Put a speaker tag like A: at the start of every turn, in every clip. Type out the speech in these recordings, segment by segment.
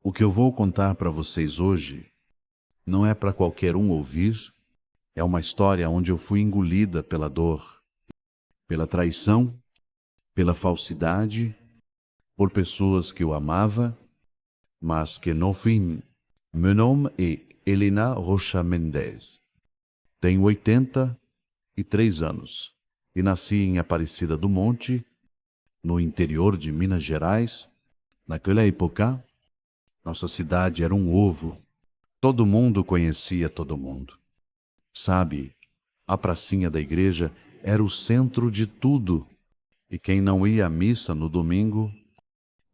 A: O que eu vou contar para vocês hoje não é para qualquer um ouvir, é uma história onde eu fui engolida pela dor, pela traição, pela falsidade, por pessoas que eu amava, mas que no fim. Meu nome é Helena Rocha Mendes. Tenho 83 anos e nasci em Aparecida do Monte, no interior de Minas Gerais. Naquela época, nossa cidade era um ovo. Todo mundo conhecia todo mundo. Sabe, a pracinha da igreja era o centro de tudo. E quem não ia à missa no domingo,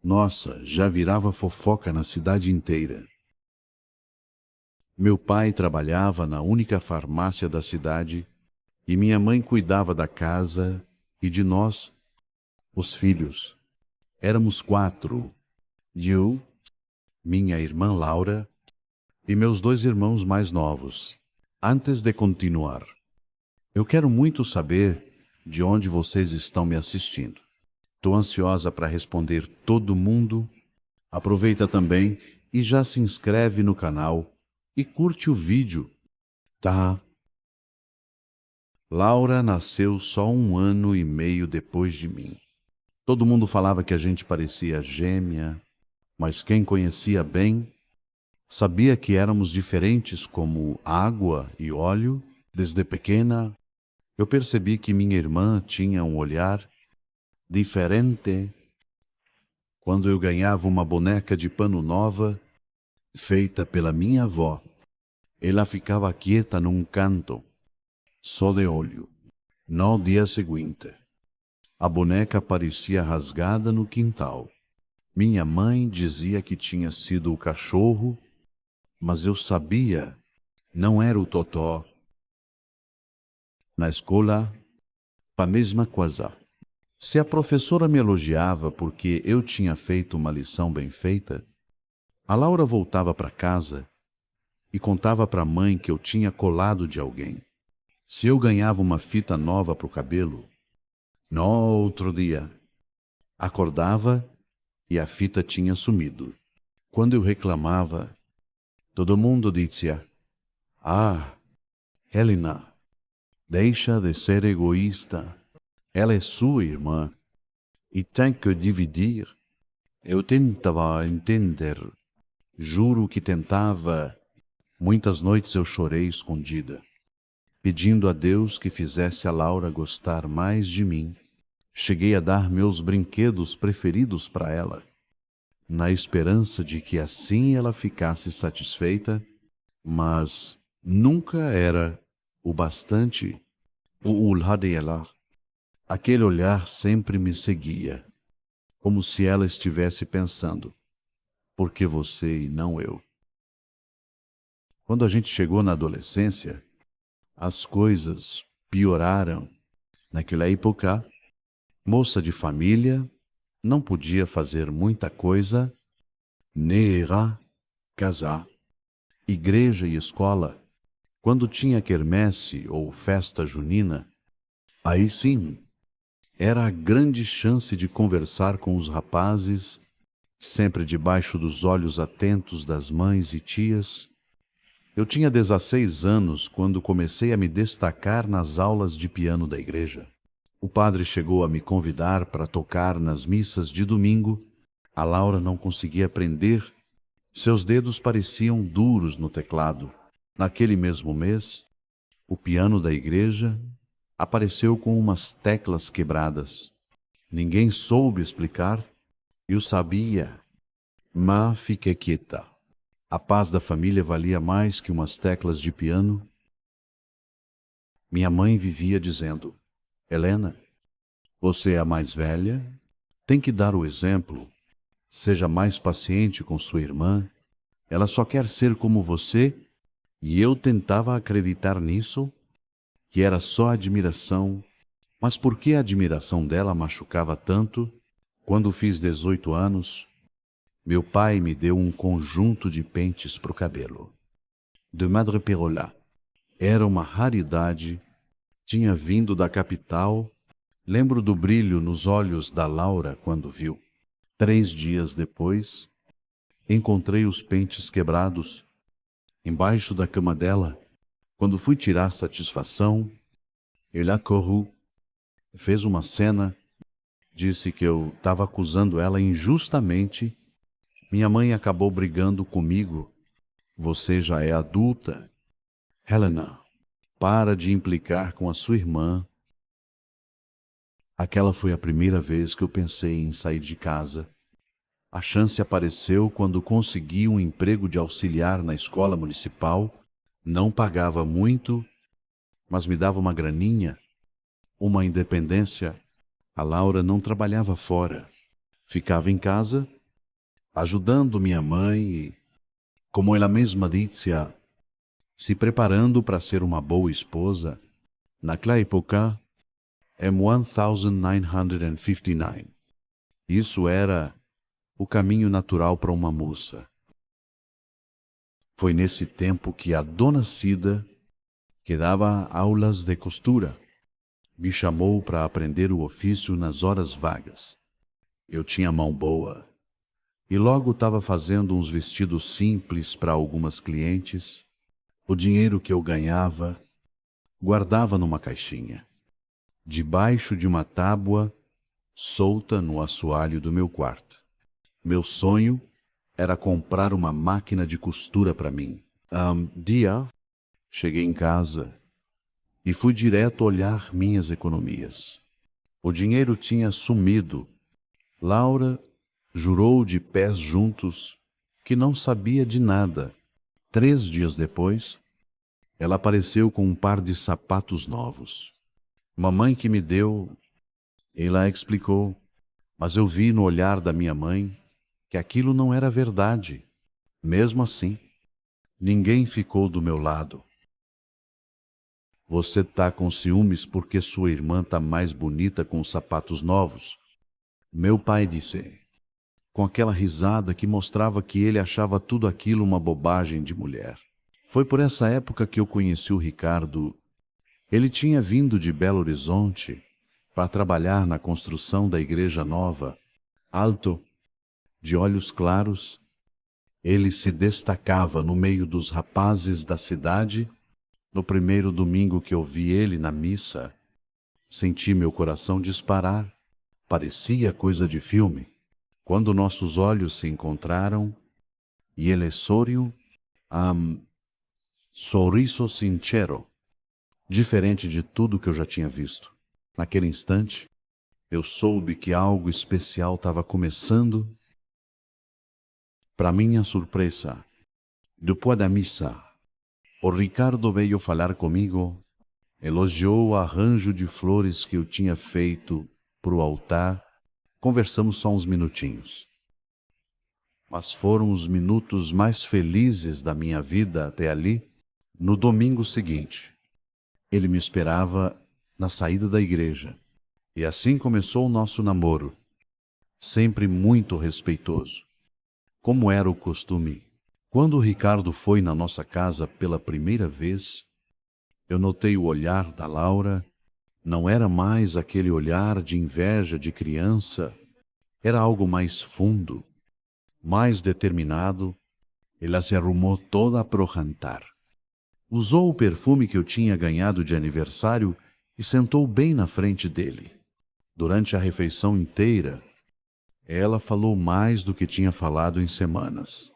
A: nossa, já virava fofoca na cidade inteira. Meu pai trabalhava na única farmácia da cidade e minha mãe cuidava da casa e de nós, os filhos. Éramos 4. Eu, minha irmã Laura e meus 2 irmãos mais novos. Antes de continuar, eu quero muito saber de onde vocês estão me assistindo. Estou ansiosa para responder todo mundo. Aproveita também e já se inscreve no canal e curte o vídeo, tá? Laura nasceu só 1 ano e meio depois de mim. Todo mundo falava que a gente parecia gêmea, mas quem conhecia bem sabia que éramos diferentes como água e óleo. Desde pequena, eu percebi que minha irmã tinha um olhar diferente. Quando eu ganhava uma boneca de pano nova, feita pela minha avó, ela ficava quieta num canto, só de olho. No dia seguinte, a boneca parecia rasgada no quintal. Minha mãe dizia que tinha sido o cachorro, mas eu sabia, não era o Totó. Na escola, a mesma coisa. Se a professora me elogiava porque eu tinha feito uma lição bem feita, a Laura voltava para casa e contava para a mãe que eu tinha colado de alguém. Se eu ganhava uma fita nova para o cabelo, no outro dia, acordava e a fita tinha sumido. Quando eu reclamava, todo mundo dizia: "Ah, Helena, deixa de ser egoísta. Ela é sua irmã e tem que dividir." Eu tentava entender. Juro que tentava. Muitas noites eu chorei escondida, pedindo a Deus que fizesse a Laura gostar mais de mim. Cheguei a dar meus brinquedos preferidos para ela, na esperança de que assim ela ficasse satisfeita, mas nunca era o bastante. O olhar dela, aquele olhar sempre me seguia, como se ela estivesse pensando: por que você e não eu? Quando a gente chegou na adolescência, as coisas pioraram. Naquela época, moça de família, não podia fazer muita coisa, nem era casar. Igreja e escola, quando tinha quermesse ou festa junina, aí sim, era a grande chance de conversar com os rapazes, sempre debaixo dos olhos atentos das mães e tias. Eu tinha 16 anos quando comecei a me destacar nas aulas de piano da igreja. O padre chegou a me convidar para tocar nas missas de domingo. A Laura não conseguia aprender. Seus dedos pareciam duros no teclado. Naquele mesmo mês, o piano da igreja apareceu com umas teclas quebradas. Ninguém soube explicar. Eu sabia, mas fiquei quieta. A paz da família valia mais que umas teclas de piano. Minha mãe vivia dizendo: "Helena, você é a mais velha, tem que dar o exemplo. Seja mais paciente com sua irmã. Ela só quer ser como você." E eu tentava acreditar nisso, que era só admiração. Mas por que a admiração dela machucava tanto? Quando fiz 18 anos, meu pai me deu um conjunto de pentes para o cabelo, de madreperolá. Era uma raridade, tinha vindo da capital. Lembro do brilho nos olhos da Laura quando viu. 3 dias depois, Encontrei os pentes quebrados embaixo da cama dela. Quando fui tirar satisfação, ele accorreu, fez uma cena, disse que eu estava acusando ela injustamente. Minha mãe acabou brigando comigo. Você já é adulta. Helena, para de implicar com a sua irmã. Aquela foi a primeira vez que eu pensei em sair de casa. A chance apareceu quando consegui um emprego de auxiliar na escola municipal. Não pagava muito, mas me dava uma graninha, uma independência. A Laura não trabalhava fora. Ficava em casa, ajudando minha mãe e, como ela mesma disse, se preparando para ser uma boa esposa. Naquela época, em 1959. Isso era o caminho natural para uma moça. Foi nesse tempo que a dona Cida, que dava aulas de costura, me chamou para aprender o ofício nas horas vagas. Eu tinha mão boa e logo estava fazendo uns vestidos simples para algumas clientes. O dinheiro que eu ganhava, guardava numa caixinha, debaixo de uma tábua solta no assoalho do meu quarto. Meu sonho era comprar uma máquina de costura para mim. Cheguei em casa e fui direto olhar minhas economias. O dinheiro tinha sumido. Laura jurou de pés juntos que não sabia de nada. 3 dias depois, ela apareceu com um par de sapatos novos. Mamãe que me deu, ela explicou, mas eu vi no olhar da minha mãe que aquilo não era verdade. Mesmo assim, ninguém ficou do meu lado. Você tá com ciúmes porque sua irmã tá mais bonita com os sapatos novos? Meu pai disse, com aquela risada que mostrava que ele achava tudo aquilo uma bobagem de mulher. Foi por essa época que eu conheci o Ricardo. Ele tinha vindo de Belo Horizonte para trabalhar na construção da igreja nova. Alto, de olhos claros, ele se destacava no meio dos rapazes da cidade. No primeiro domingo que eu vi ele na missa, senti meu coração disparar. Parecia coisa de filme. Quando nossos olhos se encontraram, e ele sorriu, sorriso sincero, diferente de tudo que eu já tinha visto. Naquele instante, eu soube que algo especial estava começando. Para minha surpresa, depois da missa, o Ricardo veio falar comigo, elogiou o arranjo de flores que eu tinha feito para o altar. Conversamos só uns minutinhos. Mas foram os minutos mais felizes da minha vida até ali. No domingo seguinte, ele me esperava na saída da igreja. E assim começou o nosso namoro, sempre muito respeitoso, como era o costume. Quando o Ricardo foi na nossa casa pela primeira vez, eu notei o olhar da Laura. Não era mais aquele olhar de inveja de criança, era algo mais fundo, mais determinado. Ela se arrumou toda pro jantar. Usou o perfume que eu tinha ganhado de aniversário e sentou bem na frente dele. Durante a refeição inteira, ela falou mais do que tinha falado em semanas.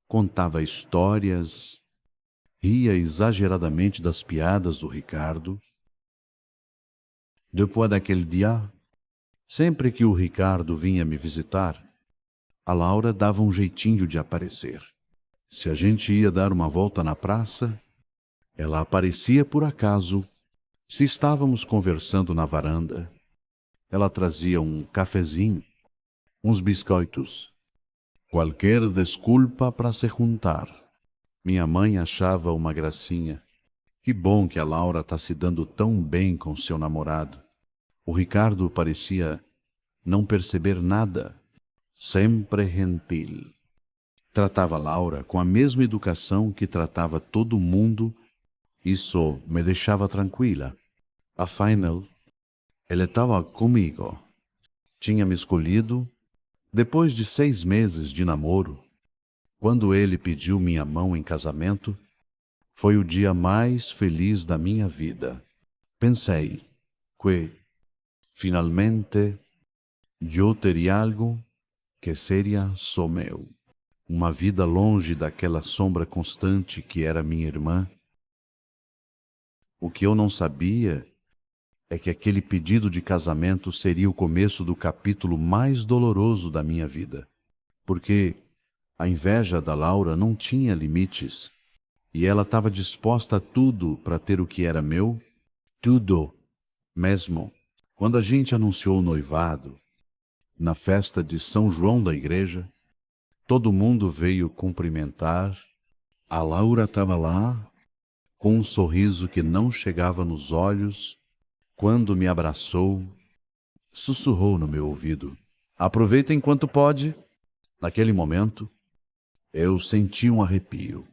A: Contava histórias, ria exageradamente das piadas do Ricardo. Depois daquele dia, sempre que o Ricardo vinha me visitar, a Laura dava um jeitinho de aparecer. Se a gente ia dar uma volta na praça, ela aparecia por acaso. Se estávamos conversando na varanda, ela trazia um cafezinho, uns biscoitos, qualquer desculpa para se juntar. Minha mãe achava uma gracinha. Que bom que a Laura está se dando tão bem com seu namorado. O Ricardo parecia não perceber nada, sempre gentil. Tratava Laura com a mesma educação que tratava todo mundo. Isso me deixava tranquila. Afinal, ele estava comigo. Tinha me escolhido. Depois de 6 meses de namoro, Quando ele pediu minha mão em casamento, foi o dia mais feliz da minha vida. Pensei que, finalmente, eu teria algo que seria só meu. Uma vida longe daquela sombra constante que era minha irmã. O que eu não sabia é que aquele pedido de casamento seria o começo do capítulo mais doloroso da minha vida, porque a inveja da Laura não tinha limites e ela estava disposta a tudo para ter o que era meu, tudo mesmo. Quando a gente anunciou o noivado, na festa de São João da igreja, todo mundo veio cumprimentar. A Laura estava lá, com um sorriso que não chegava nos olhos. Quando me abraçou, sussurrou no meu ouvido: "Aproveita enquanto pode." Naquele momento, eu senti um arrepio,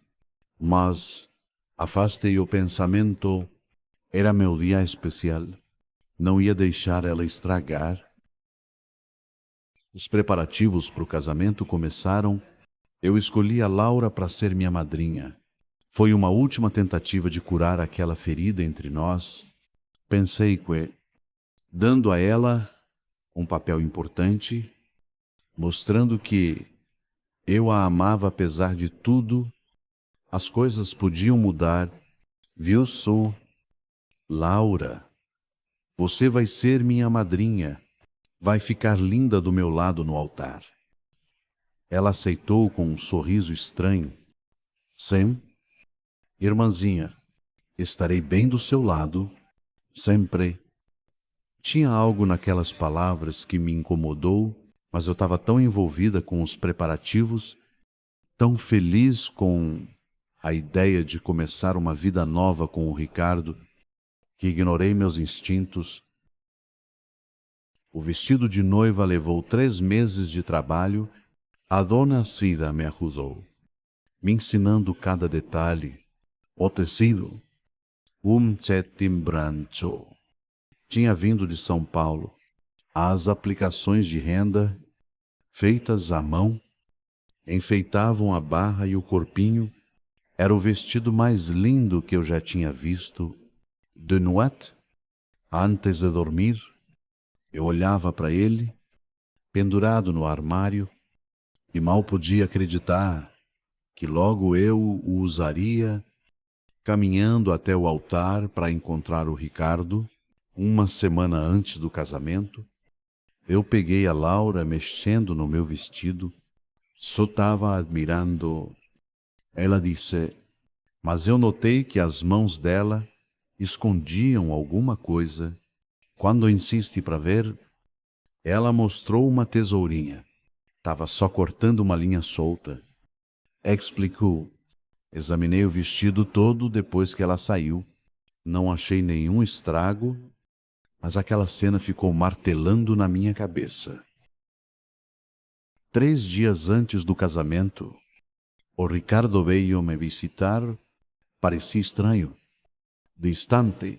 A: mas afastei o pensamento. Era meu dia especial. Não ia deixar ela estragar. Os preparativos para o casamento começaram. Eu escolhi a Laura para ser minha madrinha. Foi uma última tentativa de curar aquela ferida entre nós. Pensei que, dando a ela um papel importante, mostrando que eu a amava apesar de tudo, as coisas podiam mudar. Viu só, Laura, você vai ser minha madrinha. Vai ficar linda do meu lado no altar. Ela aceitou com um sorriso estranho. Sim, irmãzinha, estarei bem do seu lado, sempre. Tinha algo naquelas palavras que me incomodou, mas eu estava tão envolvida com os preparativos, tão feliz com a ideia de começar uma vida nova com o Ricardo, que ignorei meus instintos. O vestido de noiva levou 3 meses de trabalho. A dona Cida me ajudou, me ensinando cada detalhe. O tecido, cetim branco, tinha vindo de São Paulo. As aplicações de renda, feitas à mão, enfeitavam a barra e o corpinho. Era o vestido mais lindo que eu já tinha visto. De noite, antes de dormir, eu olhava para ele, pendurado no armário, e mal podia acreditar que logo eu o usaria, caminhando até o altar para encontrar o Ricardo. Uma semana antes do casamento, eu peguei a Laura mexendo no meu vestido. Só estava admirando. Ela disse, mas eu notei que as mãos dela escondiam alguma coisa. Quando insisti para ver, ela mostrou uma tesourinha. Estava só cortando uma linha solta. Explicou. Examinei o vestido todo depois que ela saiu. Não achei nenhum estrago, mas aquela cena ficou martelando na minha cabeça. 3 dias antes do casamento, o Ricardo veio me visitar. Parecia estranho, distante.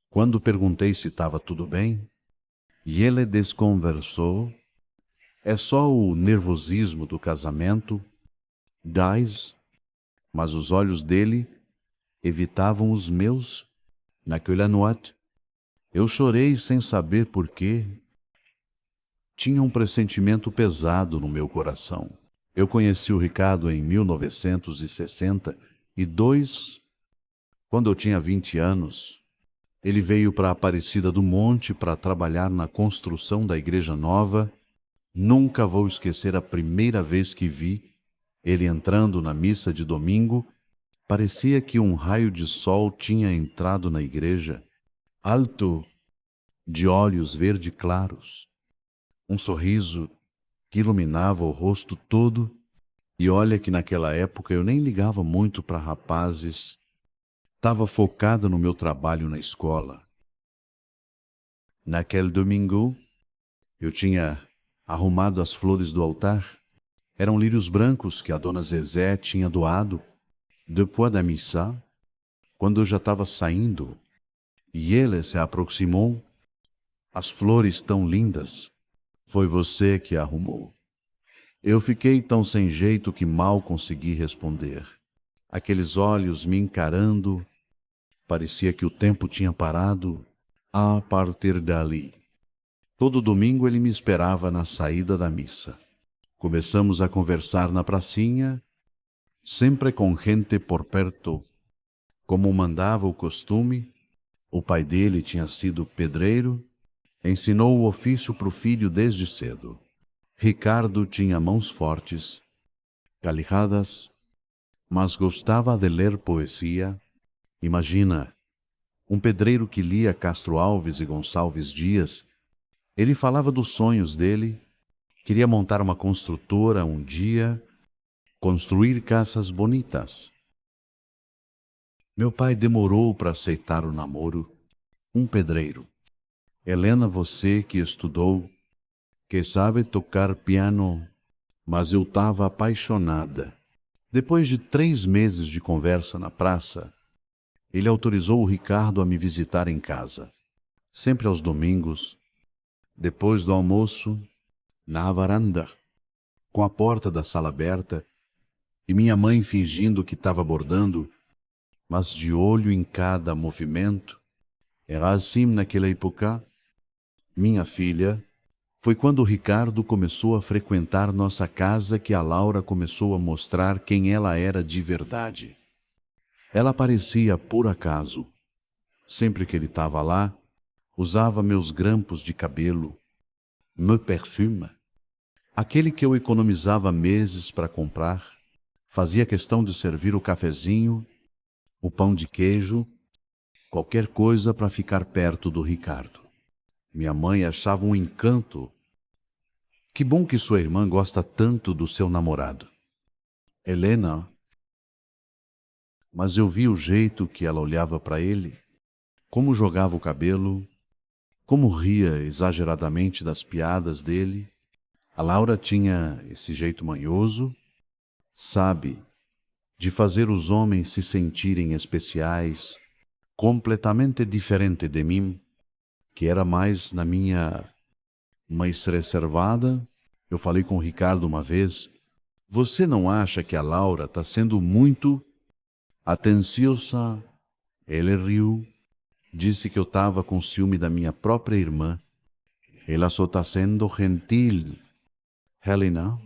A: Quando perguntei se estava tudo bem, e ele desconversou. É só o nervosismo do casamento, mas os olhos dele evitavam os meus. Naquela noite, eu chorei sem saber por quê. Tinha um pressentimento pesado no meu coração. Eu conheci o Ricardo em 1962, quando eu tinha 20 anos. Ele veio para Aparecida do Monte para trabalhar na construção da igreja nova. Nunca vou esquecer a primeira vez que vi ele entrando na missa de domingo. Parecia que um raio de sol tinha entrado na igreja, alto, de olhos verde claros, um sorriso que iluminava o rosto todo. E olha que naquela época eu nem ligava muito para rapazes. Estava focada no meu trabalho na escola. Naquele domingo, eu tinha arrumado as flores do altar. Eram lírios brancos que a dona Zezé tinha doado depois da missa. Quando eu já estava saindo, e ele se aproximou. As flores tão lindas, foi você que arrumou. Eu fiquei tão sem jeito que mal consegui responder. Aqueles olhos me encarando, parecia que o tempo tinha parado a partir dali. Todo domingo ele me esperava na saída da missa. Começamos a conversar na pracinha, sempre com gente por perto. Como mandava o costume, o pai dele tinha sido pedreiro, ensinou o ofício para o filho desde cedo. Ricardo tinha mãos fortes, calijadas, mas gostava de ler poesia. Imagina, um pedreiro que lia Castro Alves e Gonçalves Dias. Ele falava dos sonhos dele, queria montar uma construtora um dia, construir casas bonitas. Meu pai demorou para aceitar o namoro. Um pedreiro. Helena, você que estudou, que sabe tocar piano, mas eu estava apaixonada. Depois de 3 meses de conversa na praça, ele autorizou o Ricardo a me visitar em casa. Sempre aos domingos, depois do almoço, na varanda, com a porta da sala aberta e minha mãe fingindo que estava bordando, mas de olho em cada movimento. Era assim naquela época. Minha filha, foi quando o Ricardo começou a frequentar nossa casa que a Laura começou a mostrar quem ela era de verdade. Ela aparecia por acaso. Sempre que ele estava lá, usava meus grampos de cabelo, meu perfume, aquele que eu economizava meses para comprar, fazia questão de servir o cafezinho, o pão de queijo, qualquer coisa para ficar perto do Ricardo. Minha mãe achava um encanto. Que bom que sua irmã gosta tanto do seu namorado. Helena. Mas eu vi o jeito que ela olhava para ele, como jogava o cabelo, como ria exageradamente das piadas dele. A Laura tinha esse jeito manhoso, sabe, de fazer os homens se sentirem especiais, completamente diferente de mim, que era mais reservada. Eu falei com o Ricardo uma vez, você não acha que a Laura está sendo muito atenciosa? Ele riu, disse que eu estava com ciúme da minha própria irmã. Ela só está sendo gentil. Helena,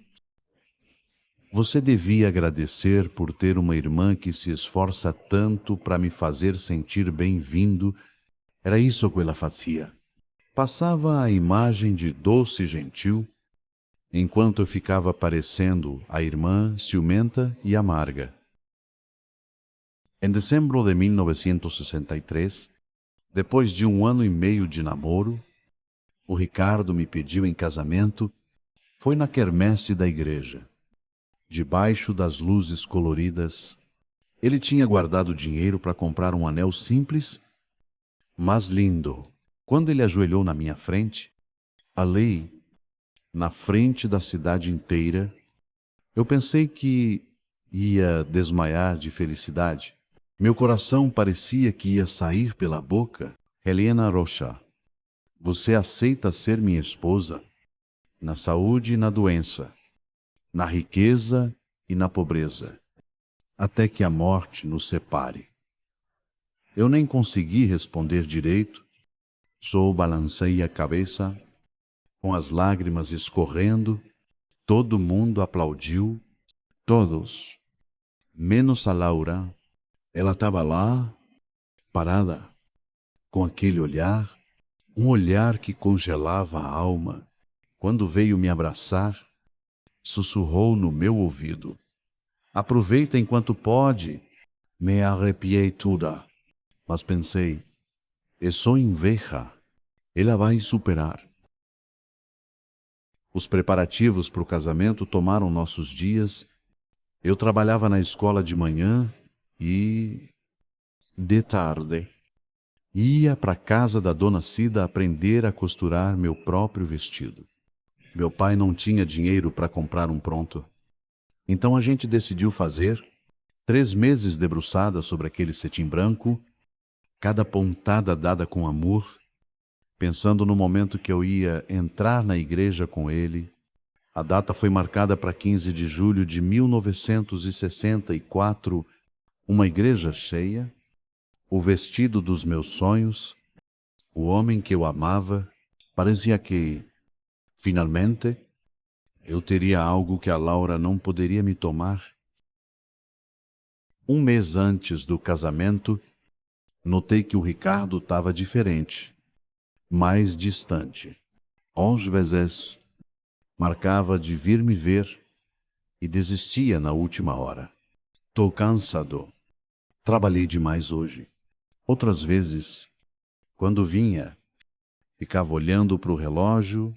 A: você devia agradecer por ter uma irmã que se esforça tanto para me fazer sentir bem-vindo. Era isso que ela fazia. Passava a imagem de doce e gentil, enquanto eu ficava parecendo a irmã ciumenta e amarga. Em dezembro de 1963, depois de 1 ano e meio de namoro, o Ricardo me pediu em casamento. Foi na quermesse da igreja. Debaixo das luzes coloridas, ele tinha guardado dinheiro para comprar um anel simples, mas lindo. Quando ele ajoelhou na minha frente, ali, na frente da cidade inteira, eu pensei que ia desmaiar de felicidade. Meu coração parecia que ia sair pela boca. Helena Rocha, você aceita ser minha esposa? Na saúde e na doença, na riqueza e na pobreza, até que a morte nos separe. Eu nem consegui responder direito, só balancei a cabeça, com as lágrimas escorrendo. Todo mundo aplaudiu, todos, menos a Laura. Ela estava lá, parada, com aquele olhar, um olhar que congelava a alma. Quando veio me abraçar, sussurrou no meu ouvido: aproveita enquanto pode. Me arrepiei toda, mas pensei, é só inveja, ela vai superar. Os preparativos para o casamento tomaram nossos dias. Eu trabalhava na escola de manhã e, de tarde, ia para a casa da dona Cida aprender a costurar meu próprio vestido. Meu pai não tinha dinheiro para comprar um pronto. Então a gente decidiu fazer 3 meses debruçada sobre aquele cetim branco, cada pontada dada com amor, pensando no momento que eu ia entrar na igreja com ele, A data foi marcada para 15 de julho de 1964, uma igreja cheia, o vestido dos meus sonhos, o homem que eu amava. Parecia que, finalmente, eu teria algo que a Laura não poderia me tomar. Um mês antes do casamento, notei que o Ricardo estava diferente, mais distante. Às vezes, marcava de vir me ver e desistia na última hora. Tô cansado. Trabalhei demais hoje. Outras vezes, quando vinha, ficava olhando para o relógio,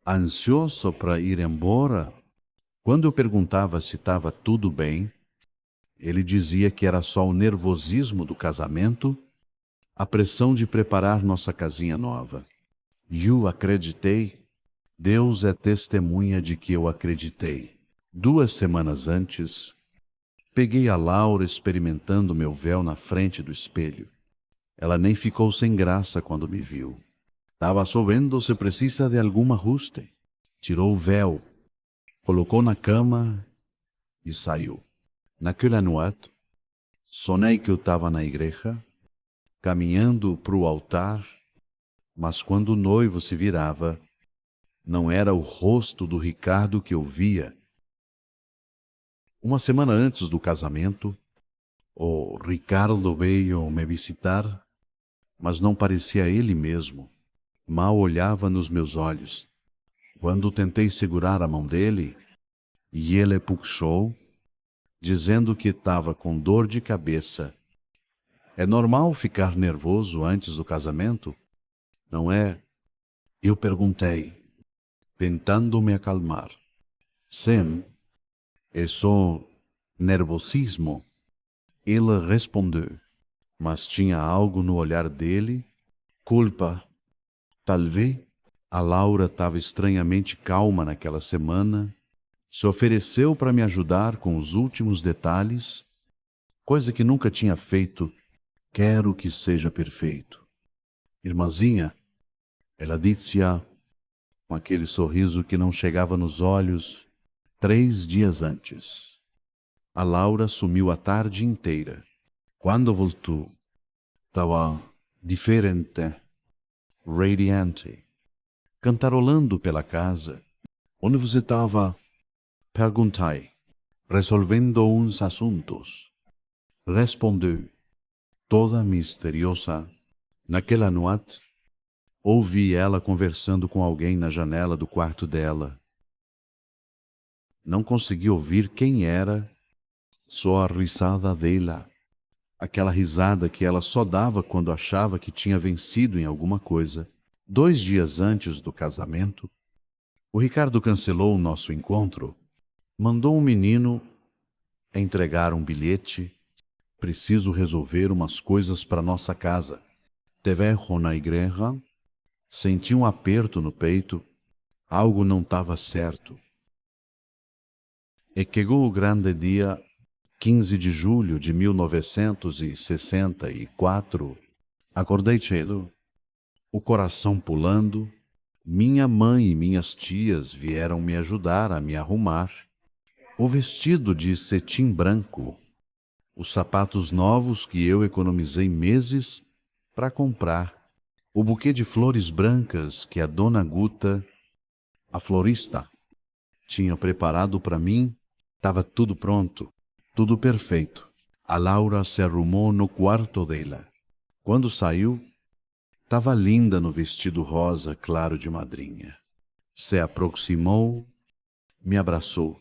A: ansioso para ir embora. Quando eu perguntava se estava tudo bem, ele dizia que era só o nervosismo do casamento, a pressão de preparar nossa casinha nova. Eu acreditei. Deus é testemunha de que eu acreditei. 2 semanas antes, peguei a Laura experimentando meu véu na frente do espelho. Ela nem ficou sem graça quando me viu. Estava sabendo se precisa de algum ajuste. Tirou o véu, colocou na cama e saiu. Naquela noite, sonhei que eu estava na igreja, caminhando para o altar, mas quando o noivo se virava, não era o rosto do Ricardo que eu via. Uma semana antes do casamento, o Ricardo veio me visitar, mas não parecia ele mesmo. Mal olhava nos meus olhos. Quando tentei segurar a mão dele, e ele puxou, dizendo que estava com dor de cabeça. É normal ficar nervoso antes do casamento? Não é? Eu perguntei, tentando me acalmar. Sim, é só nervosismo. Ele respondeu, mas tinha algo no olhar dele, culpa. Talvez a Laura estava estranhamente calma naquela semana, se ofereceu para me ajudar com os últimos detalhes, coisa que nunca tinha feito. Quero que seja perfeito. Irmãzinha, ela dizia com aquele sorriso que não chegava nos olhos, 3 dias antes. A Laura sumiu a tarde inteira. Quando voltou, estava diferente, radiante, cantarolando pela casa. Onde você estava? Perguntei, resolvendo uns assuntos. Respondeu, toda misteriosa. Naquela noite, ouvi ela conversando com alguém na janela do quarto dela. Não consegui ouvir quem era, só a risada dela. Aquela risada que ela só dava quando achava que tinha vencido em alguma coisa. 2 dias antes do casamento, o Ricardo cancelou o nosso encontro. Mandou um menino entregar um bilhete. Preciso resolver umas coisas para nossa casa. Te vejo na igreja. Senti um aperto no peito. Algo não estava certo. E chegou o grande dia, 15 de julho de 1964. Acordei cedo, o coração pulando. Minha mãe e minhas tias vieram me ajudar a me arrumar. O vestido de cetim branco, os sapatos novos que eu economizei meses para comprar, o buquê de flores brancas que a dona Guta, a florista, tinha preparado para mim. Estava tudo pronto, tudo perfeito. A Laura se arrumou no quarto dela. Quando saiu, estava linda no vestido rosa claro de madrinha. Se aproximou, me abraçou.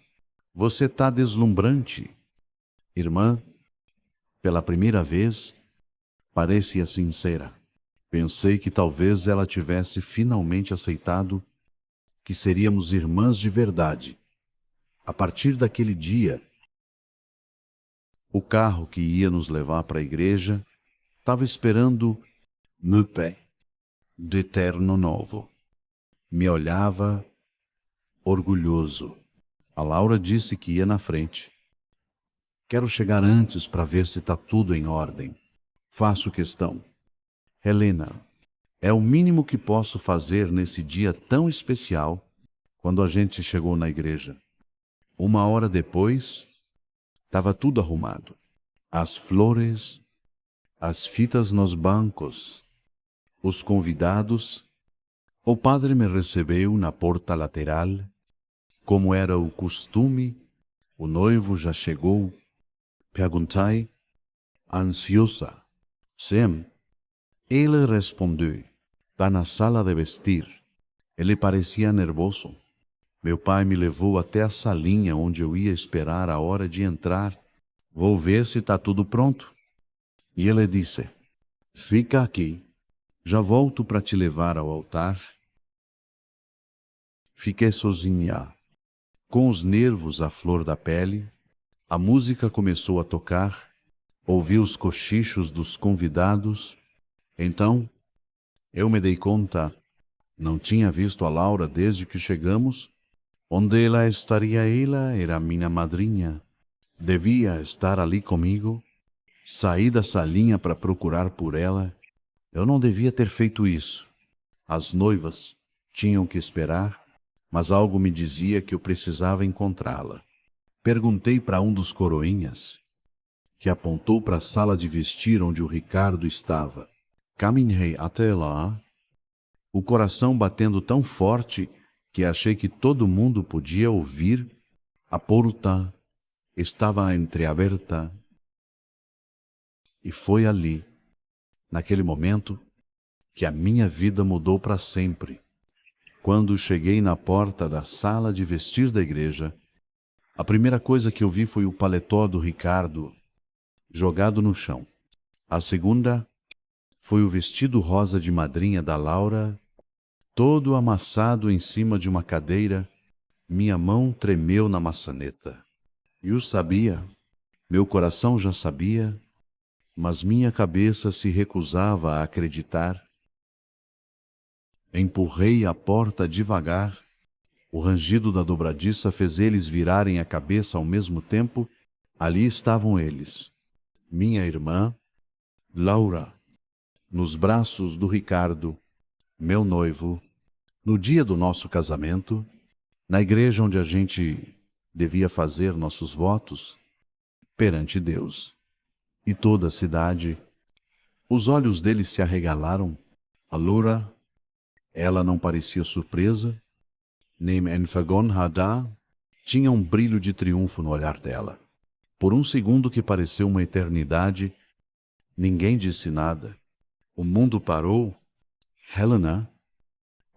A: Você está deslumbrante. Irmã, pela primeira vez, parecia sincera. Pensei que talvez ela tivesse finalmente aceitado que seríamos irmãs de verdade. A partir daquele dia, o carro que ia nos levar para a igreja estava esperando meu pé, de terno novo. Me olhava orgulhoso. A Laura disse que ia na frente. Quero chegar antes para ver se está tudo em ordem. Faço questão. Helena, é o mínimo que posso fazer nesse dia tão especial, quando a gente chegou na igreja. 1 hora depois, estava tudo arrumado. As flores, as fitas nos bancos, os convidados. O padre me recebeu na porta lateral. Como era o costume, o noivo já chegou. Perguntei, ansiosa. Sim. Ele respondeu, está na sala de vestir. Ele parecia nervoso. Meu pai me levou até a salinha onde eu ia esperar a hora de entrar. Vou ver se está tudo pronto. E ele disse, fica aqui. Já volto para te levar ao altar. Fiquei sozinha, com os nervos à flor da pele. A música começou a tocar. Ouvi os cochichos dos convidados. Então, eu me dei conta. Não tinha visto a Laura desde que chegamos. Onde ela estaria? Ela era minha madrinha. Devia estar ali comigo. Saí da salinha para procurar por ela. Eu não devia ter feito isso. As noivas tinham que esperar, mas algo me dizia que eu precisava encontrá-la. Perguntei para um dos coroinhas, que apontou para a sala de vestir onde o Ricardo estava. Caminhei até lá, o coração batendo tão forte que achei que todo mundo podia ouvir. A porta estava entreaberta. E foi ali, naquele momento, que a minha vida mudou para sempre. Quando cheguei na porta da sala de vestir da igreja, a primeira coisa que eu vi foi o paletó do Ricardo jogado no chão. A segunda foi o vestido rosa de madrinha da Laura, todo amassado em cima de uma cadeira. Minha mão tremeu na maçaneta. Eu sabia, meu coração já sabia, mas minha cabeça se recusava a acreditar. Empurrei a porta devagar. O rangido da dobradiça fez eles virarem a cabeça ao mesmo tempo. Ali estavam eles. Minha irmã, Laura, nos braços do Ricardo, meu noivo, no dia do nosso casamento, na igreja onde a gente devia fazer nossos votos perante Deus. E toda a cidade, os olhos deles se arregalaram. A Laura, ela não parecia surpresa, nem enfadonada, tinha um brilho de triunfo no olhar dela. Por um segundo que pareceu uma eternidade, ninguém disse nada. O mundo parou. Helena,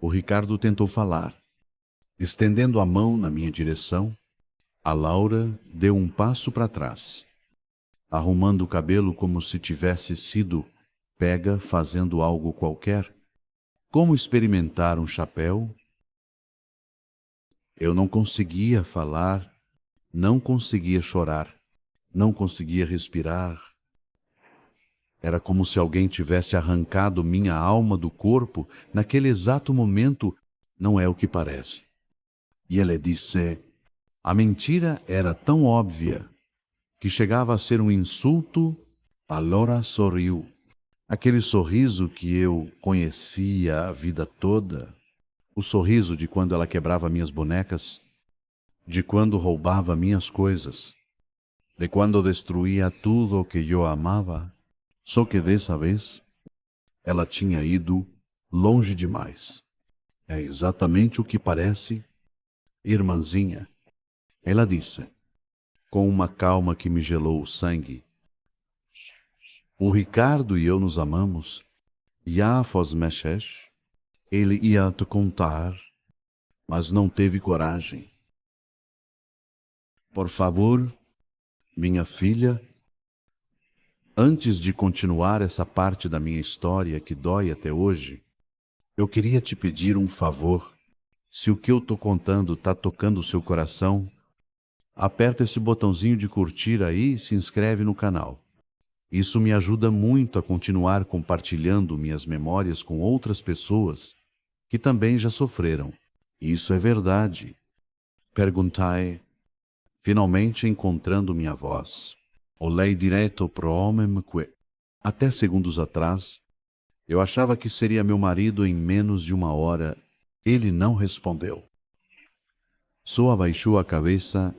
A: o Ricardo tentou falar. Estendendo a mão na minha direção, a Laura deu um passo para trás, arrumando o cabelo como se tivesse sido pega fazendo algo qualquer, como experimentar um chapéu. Eu não conseguia falar, não conseguia chorar, não conseguia respirar. Era como se alguém tivesse arrancado minha alma do corpo naquele exato momento. Não é o que parece. E ele disse, a mentira era tão óbvia que chegava a ser um insulto. A Laura sorriu. Aquele sorriso que eu conhecia a vida toda. O sorriso de quando ela quebrava minhas bonecas, de quando roubava minhas coisas, de quando destruía tudo o que eu amava. Só que dessa vez, ela tinha ido longe demais. É exatamente o que parece, irmãzinha. Ela disse, com uma calma que me gelou o sangue. O Ricardo e eu nos amamos. Já faz meses, ele ia te contar, mas não teve coragem. Por favor, minha filha, antes de continuar essa parte da minha história que dói até hoje, eu queria te pedir um favor. Se o que eu tô contando tá tocando o seu coração, aperta esse botãozinho de curtir aí e se inscreve no canal. Isso me ajuda muito a continuar compartilhando minhas memórias com outras pessoas que também já sofreram. Isso é verdade. Perguntai, finalmente encontrando minha voz. Olhei direto pro homem que, até segundos atrás, eu achava que seria meu marido em menos de 1 hora. Ele não respondeu. Só abaixou a cabeça.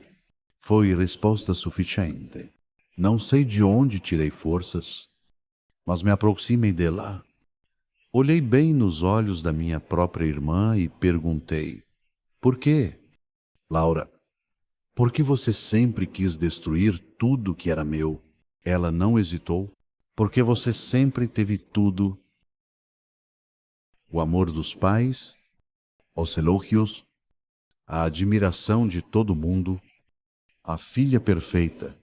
A: Foi resposta suficiente. Não sei de onde tirei forças, mas me aproximei dela. Olhei bem nos olhos da minha própria irmã e perguntei: por quê? Laura, por que você sempre quis destruir tudo que era meu? Ela não hesitou. Porque você sempre teve tudo: o amor dos pais, os elogios, a admiração de todo mundo, a filha perfeita,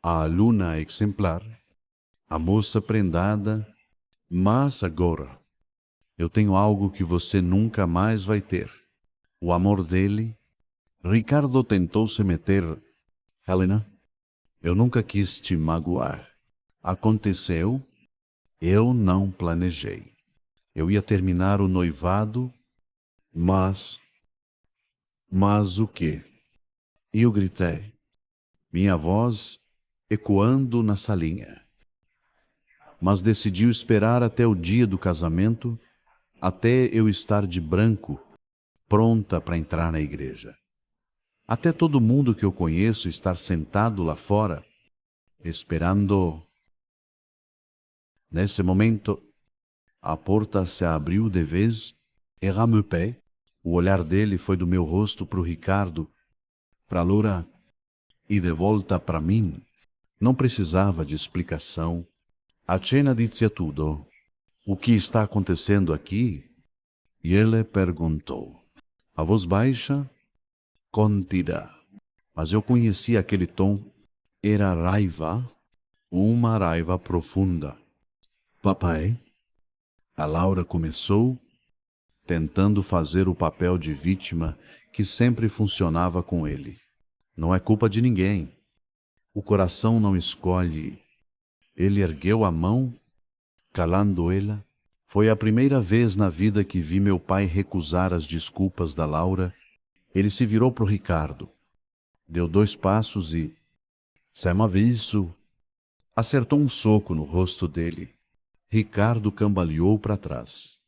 A: a aluna exemplar, a moça prendada. Mas agora eu tenho algo que você nunca mais vai ter: o amor dele. Ricardo tentou se meter. Helena, eu nunca quis te magoar. Aconteceu, eu não planejei. Eu ia terminar o noivado, mas o quê? E eu gritei, minha voz ecoando na salinha. Mas decidiu esperar até o dia do casamento, até eu estar de branco, pronta para entrar na igreja. Até todo mundo que eu conheço estar sentado lá fora, esperando. Nesse momento, a porta se abriu de vez e Ramupé, o olhar dele foi do meu rosto para o Ricardo, para Laura e de volta para mim. Não precisava de explicação. A cena dizia tudo. O que está acontecendo aqui? E ele perguntou. A voz baixa, contida. Mas eu conhecia aquele tom. Era raiva, uma raiva profunda. Papai? A Laura começou, tentando fazer o papel de vítima que sempre funcionava com ele. Não é culpa de ninguém. O coração não escolhe. Ele ergueu a mão, calando ela. Foi a primeira vez na vida que vi meu pai recusar as desculpas da Laura. Ele se virou para o Ricardo. Deu 2 passos e, sem aviso, acertou um soco no rosto dele. Ricardo cambaleou para trás,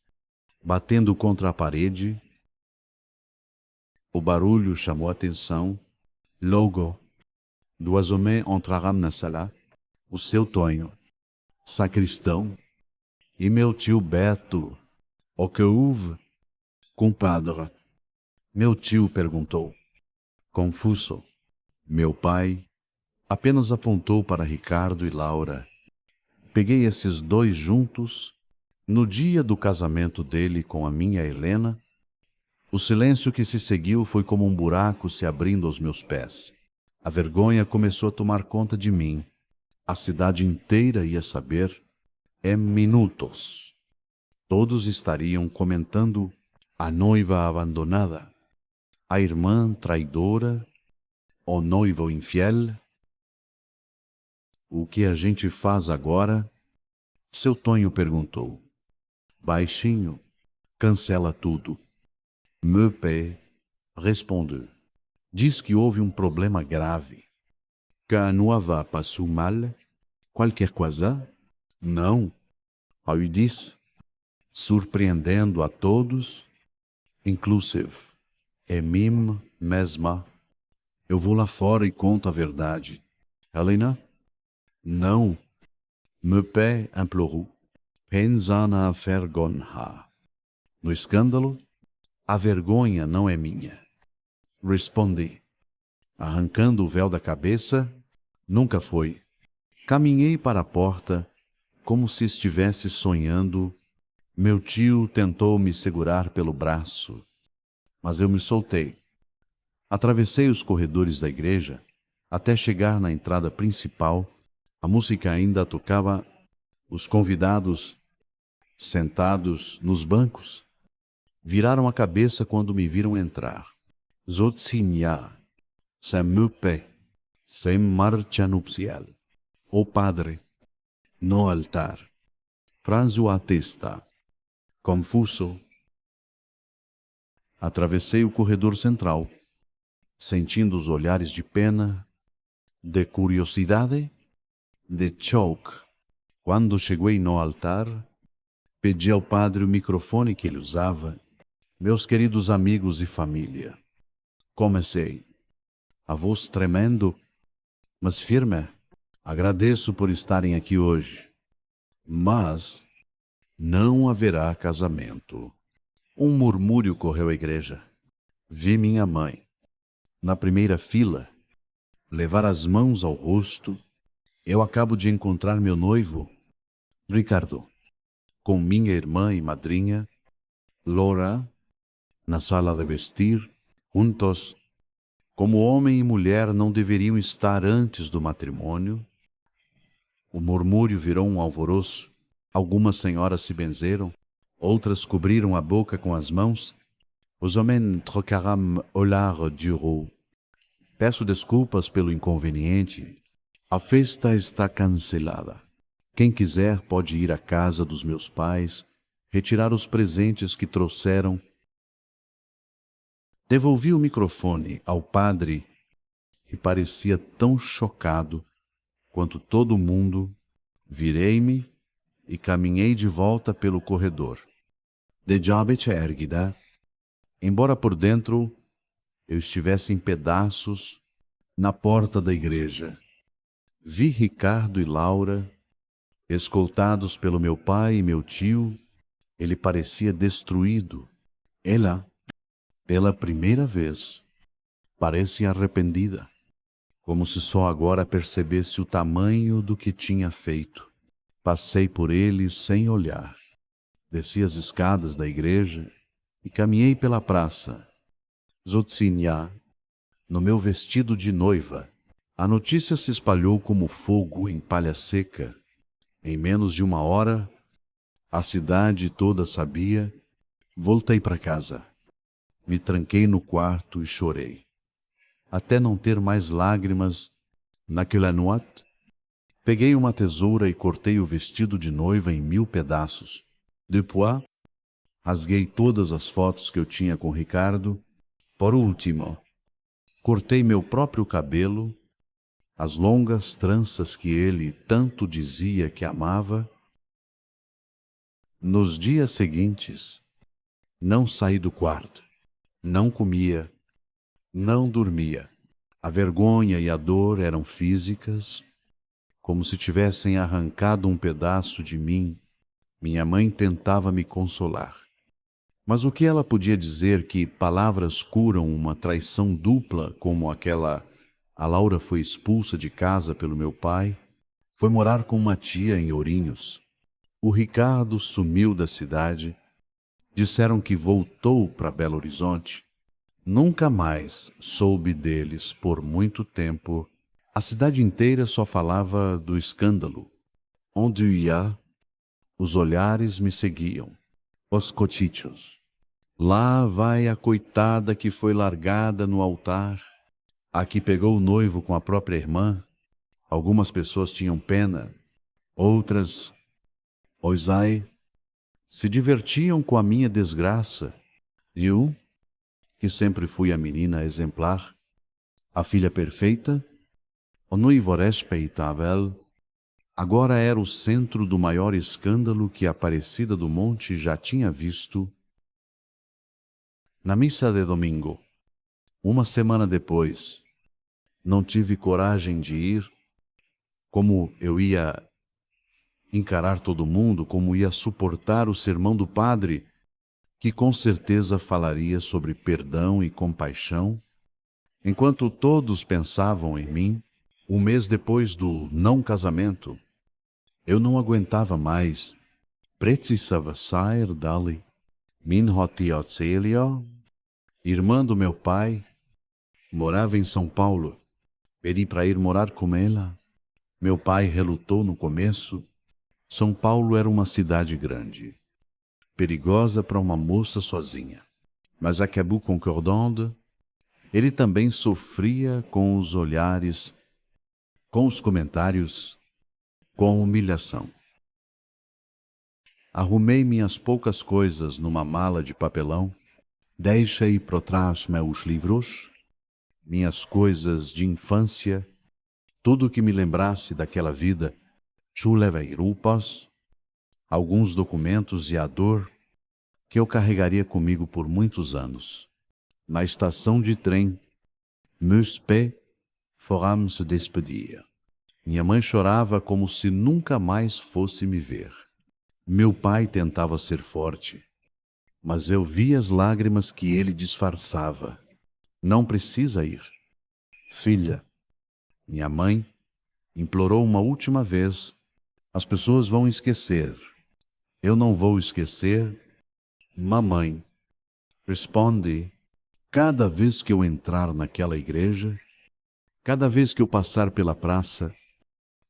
A: batendo contra a parede. O barulho chamou a atenção. Logo, 2 homens entraram na sala. O seu Tonho, sacristão, e meu tio Beto. O que houve, compadre? Meu tio perguntou. Confuso, meu pai apenas apontou para Ricardo e Laura. Peguei esses 2 juntos. No dia do casamento dele com a minha Helena, o silêncio que se seguiu foi como um buraco se abrindo aos meus pés. A vergonha começou a tomar conta de mim. A cidade inteira ia saber em minutos. Todos estariam comentando a noiva abandonada, a irmã traidora, o noivo infiel. O que a gente faz agora? Seu Tonho perguntou. Baixinho, cancela tudo. Meu pai respondeu. Diz que houve um problema grave. Que a noiva passou mal? Qualquer coisa? Não. Aí disse, surpreendendo a todos, inclusive a mim mesma. Eu vou lá fora e conto a verdade. Helena? Não. Meu pai implorou. Pensa na vergonha. No escândalo, a vergonha não é minha. Respondi, arrancando o véu da cabeça. Nunca foi. Caminhei para a porta, como se estivesse sonhando. Meu tio tentou me segurar pelo braço, mas eu me soltei. Atravessei os corredores da igreja, até chegar na entrada principal. A música ainda tocava. Os convidados, sentados nos bancos, viraram a cabeça quando me viram entrar. Zotzinha, sem meu pé, sem marcha nupcial. O padre, no altar. Franzo atesta. Confuso. Atravessei o corredor central, sentindo os olhares de pena, de curiosidade, de choque. Quando cheguei no altar, pedi ao padre o microfone que ele usava. Meus queridos amigos e família, Comecei, a voz tremendo, mas firme. Agradeço por estarem aqui hoje, mas não haverá casamento. Um murmúrio correu à igreja. Vi minha mãe, na primeira fila, levar as mãos ao rosto. Eu acabo de encontrar meu noivo, Ricardo, com minha irmã e madrinha, Laura, na sala de vestir, juntos, como homem e mulher não deveriam estar antes do matrimônio. O murmúrio virou um alvoroço. Algumas senhoras se benzeram, outras cobriram a boca com as mãos. Os homens trocaram olhar duro. Peço desculpas pelo inconveniente. A festa está cancelada. Quem quiser pode ir à casa dos meus pais, retirar os presentes que trouxeram. Devolvi o microfone ao padre, que parecia tão chocado quanto todo mundo. Virei-me e caminhei de volta pelo corredor. De cabeça erguida, embora por dentro eu estivesse em pedaços, na porta da igreja. Vi Ricardo e Laura, escoltados pelo meu pai e meu tio. Ele parecia destruído. Ela, pela primeira vez, parece arrependida, como se só agora percebesse o tamanho do que tinha feito. Passei por ele sem olhar. Desci as escadas da igreja e caminhei pela praça. Zotzinha, no meu vestido de noiva. A notícia se espalhou como fogo em palha seca. Em menos de uma hora, a cidade toda sabia. Voltei para casa. Me tranquei no quarto e chorei. Até não ter mais lágrimas naquela noite, peguei uma tesoura e cortei o vestido de noiva em 1000 pedaços. Depois, rasguei todas as fotos que eu tinha com Ricardo. Por último, cortei meu próprio cabelo, as longas tranças que ele tanto dizia que amava. Nos dias seguintes, não saí do quarto, não comia, não dormia. A vergonha e a dor eram físicas, como se tivessem arrancado um pedaço de mim. Minha mãe tentava me consolar. Mas o que ela podia dizer que palavras curam uma traição dupla como aquela? A Laura foi expulsa de casa pelo meu pai, foi morar com uma tia em Ourinhos. O Ricardo sumiu da cidade. Disseram que voltou para Belo Horizonte. Nunca mais soube deles por muito tempo. A cidade inteira só falava do escândalo. Onde eu ia, os olhares me seguiam. Os cochichos. Lá vai a coitada que foi largada no altar. A que pegou o noivo com a própria irmã. Algumas pessoas tinham pena. Outras, oisai, se divertiam com a minha desgraça. Eu, que sempre fui a menina exemplar, a filha perfeita, o noivo respeitável, agora era o centro do maior escândalo que a Aparecida do Monte já tinha visto. Na missa de domingo, uma semana depois, não tive coragem de ir. Como eu ia encarar todo mundo, como ia suportar o sermão do padre, que com certeza falaria sobre perdão e compaixão, enquanto todos pensavam em mim. Um mês depois do não casamento, eu não aguentava mais. Precisava sair dali. Min tia Ocelia, irmã do meu pai, morava em São Paulo. Pedi para ir morar com ela. Meu pai relutou no começo. São Paulo era uma cidade grande, perigosa para uma moça sozinha. Mas acabou concordando. Ele também sofria com os olhares, com os comentários, com a humilhação. Arrumei minhas poucas coisas numa mala de papelão. Deixei para trás meus livros, minhas coisas de infância, tudo que me lembrasse daquela vida. Levei roupas, alguns documentos e a dor que eu carregaria comigo por muitos anos. Na estação de trem, Meus pés foram se despedir. Minha mãe chorava como se nunca mais fosse me ver. Meu pai tentava ser forte, mas eu via as lágrimas que ele disfarçava. Não precisa ir. Filha, minha mãe implorou uma última vez. As pessoas vão esquecer. Eu não vou esquecer. Mamãe, responde. Cada vez que eu entrar naquela igreja, cada vez que eu passar pela praça,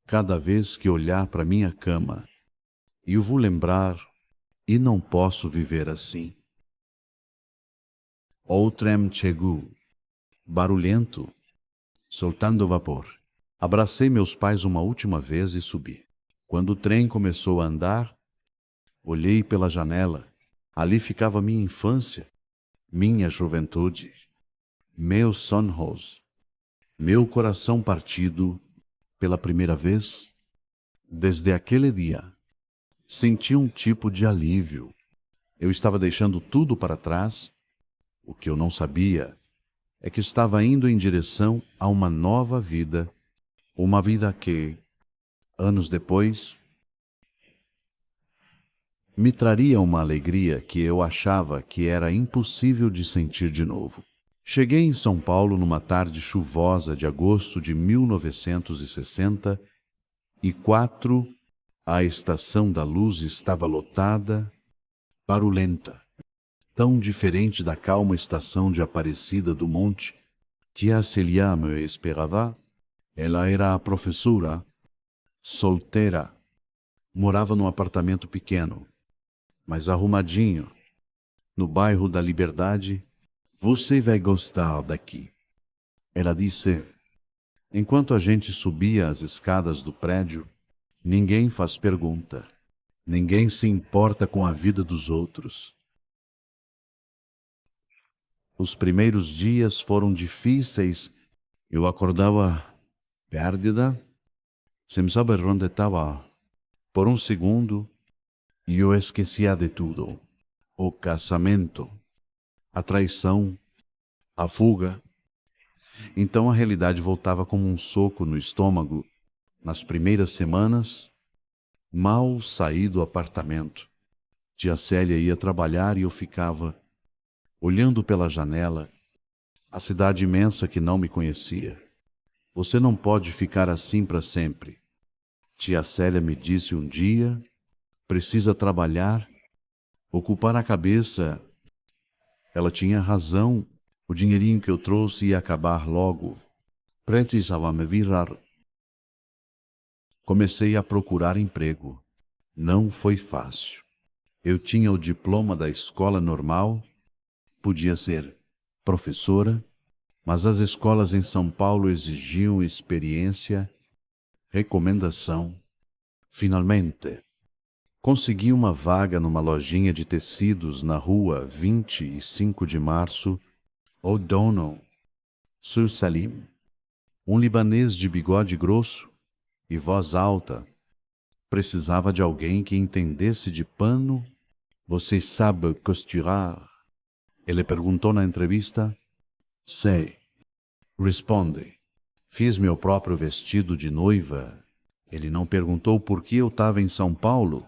A: cada vez que olhar para minha cama, eu vou lembrar e não posso viver assim. O trem chegou, barulhento, soltando vapor. Abracei meus pais uma última vez e subi. Quando o trem começou a andar, olhei pela janela. Ali ficava minha infância, minha juventude, meus sonhos, meu coração partido pela primeira vez. Desde aquele dia, senti um tipo de alívio. Eu estava deixando tudo para trás. O que eu não sabia é que estava indo em direção a uma nova vida, uma vida que, anos depois, me traria uma alegria que eu achava que era impossível de sentir de novo. Cheguei em São Paulo numa tarde chuvosa de agosto de 1964. A Estação da Luz estava lotada, barulhenta, tão diferente da calma estação de Aparecida do Monte. Tia Celia me esperava. Ela era a professora, solteira, morava num apartamento pequeno, mas arrumadinho, no bairro da Liberdade. Você vai gostar daqui. Ela disse. Enquanto a gente subia as escadas do prédio, ninguém faz pergunta. Ninguém se importa com a vida dos outros. Os primeiros dias foram difíceis. Eu acordava perdida, sem saber onde estava. Por um segundo, eu esquecia de tudo. O casamento, a traição, a fuga. Então a realidade voltava como um soco no estômago. Nas primeiras semanas, mal saí do apartamento. Tia Célia ia trabalhar e eu ficava olhando pela janela a cidade imensa que não me conhecia. Você não pode ficar assim para sempre. Tia Célia me disse um dia, precisa trabalhar, ocupar a cabeça. Ela tinha razão, o dinheirinho que eu trouxe ia acabar logo. Precisava me virar. Comecei a procurar emprego. Não foi fácil. Eu tinha o diploma da escola normal, podia ser professora, mas as escolas em São Paulo exigiam experiência, recomendação. Finalmente, consegui uma vaga numa lojinha de tecidos na rua 25 de Março, O'Donnell, Sur Salim. Um libanês de bigode grosso e voz alta precisava de alguém que entendesse de pano. Você sabe costurar? Ele perguntou na entrevista. Sei. Responde. Fiz meu próprio vestido de noiva. Ele não perguntou por que eu estava em São Paulo.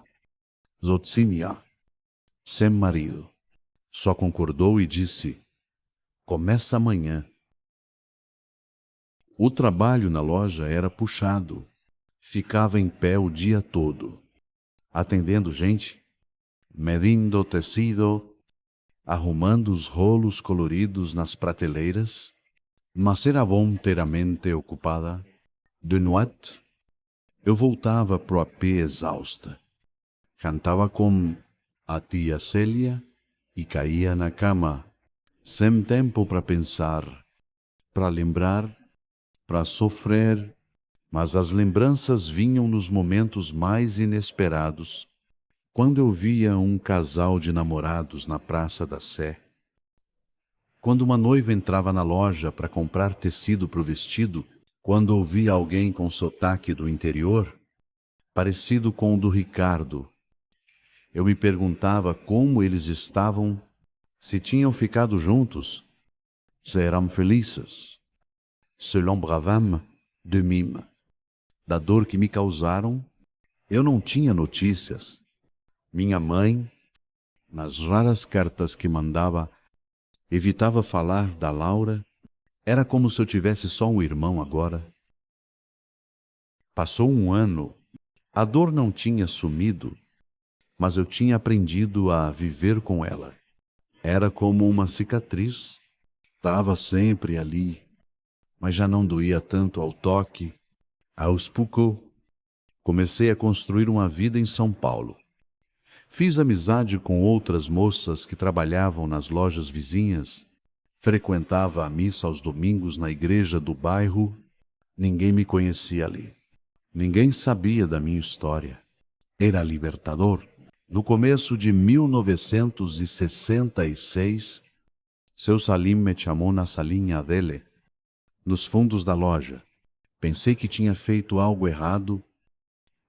A: Zotzinia. Sem marido. Só concordou e disse, começa amanhã. O trabalho na loja era puxado. Ficava em pé o dia todo, atendendo gente, medindo tecido, arrumando os rolos coloridos nas prateleiras, mas era bom ter a mente ocupada. De noite, eu voltava pro AP exausta. Cantava com a tia Célia e caía na cama, sem tempo para pensar, para lembrar, para sofrer, mas as lembranças vinham nos momentos mais inesperados. Quando eu via um casal de namorados na Praça da Sé, quando uma noiva entrava na loja para comprar tecido para o vestido, quando ouvia alguém com sotaque do interior, parecido com o do Ricardo, eu me perguntava como eles estavam, se tinham ficado juntos, se eram felizes. Se l'embravamme de mime. Da dor que me causaram, eu não tinha notícias. Minha mãe, nas raras cartas que mandava, evitava falar da Laura. Era como se eu tivesse só um irmão agora. Passou um ano. A dor não tinha sumido, mas eu tinha aprendido a viver com ela. Era como uma cicatriz. Estava sempre ali, mas já não doía tanto ao toque. Aos poucos, comecei a construir uma vida em São Paulo. Fiz amizade com outras moças que trabalhavam nas lojas vizinhas. Frequentava a missa aos domingos na igreja do bairro. Ninguém me conhecia ali. Ninguém sabia da minha história. Era libertador. No começo de 1966, seu Salim me chamou na salinha dele, nos fundos da loja. Pensei que tinha feito algo errado,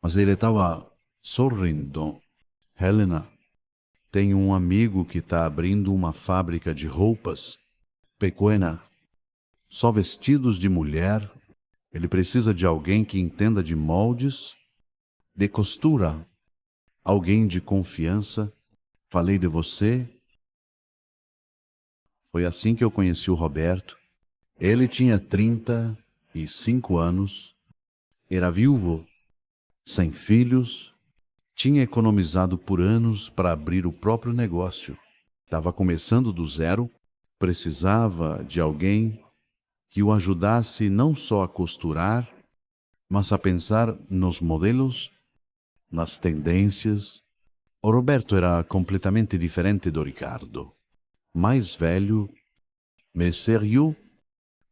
A: mas ele estava sorrindo. Helena, tenho um amigo que está abrindo uma fábrica de roupas pequena, só vestidos de mulher. Ele precisa de alguém que entenda de moldes, de costura, alguém de confiança. Falei de você. Foi assim que eu conheci o Roberto. Ele tinha 35 anos, era viúvo, sem filhos, tinha economizado por anos para abrir o próprio negócio. Estava começando do zero, precisava de alguém que o ajudasse não só a costurar, mas a pensar nos modelos, nas tendências. O Roberto era completamente diferente do Ricardo. Mais velho, mais sério,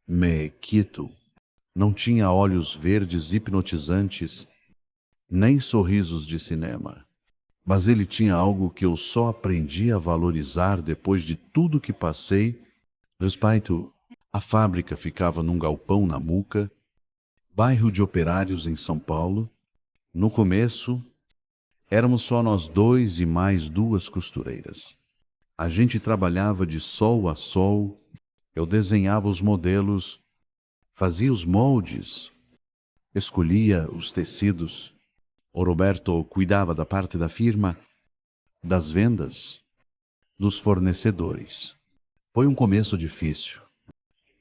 A: mais quieto. Não tinha olhos verdes hipnotizantes, nem sorrisos de cinema. Mas ele tinha algo que eu só aprendi a valorizar depois de tudo que passei. Respeito. A fábrica ficava num galpão na Muca, bairro de operários em São Paulo. No começo, éramos só nós dois e mais duas costureiras. A gente trabalhava de sol a sol. Eu desenhava os modelos, fazia os moldes, escolhia os tecidos. O Roberto cuidava da parte da firma, das vendas, dos fornecedores. Foi um começo difícil.